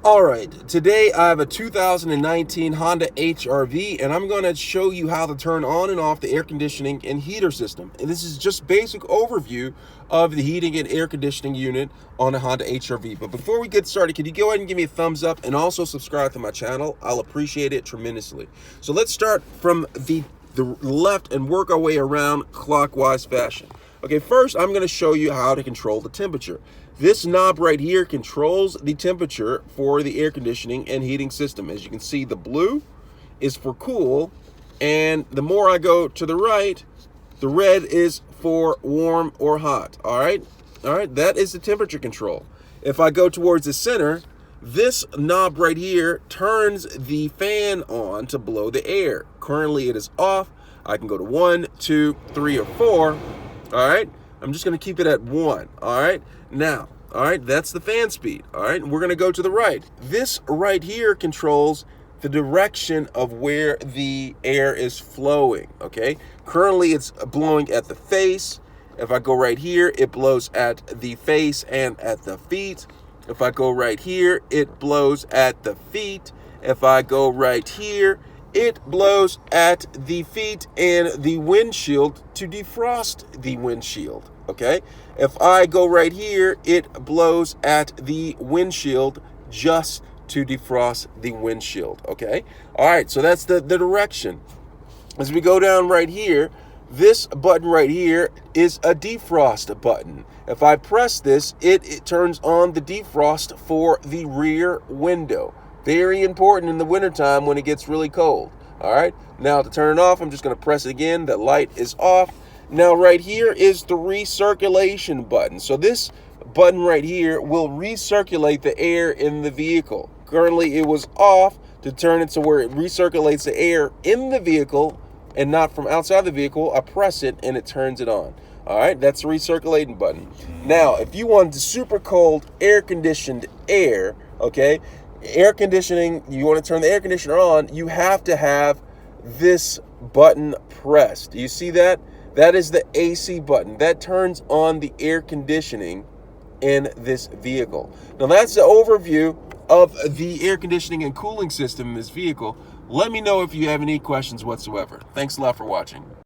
All right, today I have a 2019 Honda HRV, and I'm going to show you how to turn on and off the air conditioning and heater system. And this is just basic overview of the heating and air conditioning unit on a Honda HRV. But before we get started, can you go ahead and give me a thumbs up and also subscribe to my channel? I'll appreciate it tremendously. So let's start from the left and work our way around clockwise fashion. Okay, first I'm going to show you how to control the temperature. This knob right here controls the temperature for the air conditioning and heating system. As you can see, the blue is for cool, and the more I go to the right, the red is for warm or hot. All right, that is the temperature control. If I go towards the center, this knob right here turns the fan on to blow the air. Currently it is off. I can go to 1, 2, 3, or 4. All right, I'm just going to keep it at 1. All right, now, all right, that's the fan speed. All right, we're going to go to the right. This right here controls the direction of where the air is flowing. Okay, currently it's blowing at the face. If I go right here, it blows at the face and at the feet. If I go right here, it blows at the feet. If I go right here, it blows at the feet and the windshield to defrost the windshield. Okay, if I go right here, it blows at the windshield just to defrost the windshield. Okay, all right, so that's the direction. As we go down right here, this button right here is a defrost button. If I press this, it turns on the defrost for the rear window. Very important in the wintertime when it gets really cold. All right, now to turn it off, I'm just going to press it again. The light is off. Now right here is the recirculation button. So this button right here will recirculate the air in the vehicle. Currently it was off. To turn it to where it recirculates the air in the vehicle and not from outside the vehicle, I press it and it turns it on. All right, that's the recirculating button. Now, if you want the super cold air conditioned air, okay, air conditioning, you want to turn the air conditioner on, you have to have this button pressed. Do you see that? That is the AC button. That turns on the air conditioning in this vehicle. Now that's the overview of the air conditioning and cooling system in this vehicle. Let me know if you have any questions whatsoever. Thanks a lot for watching.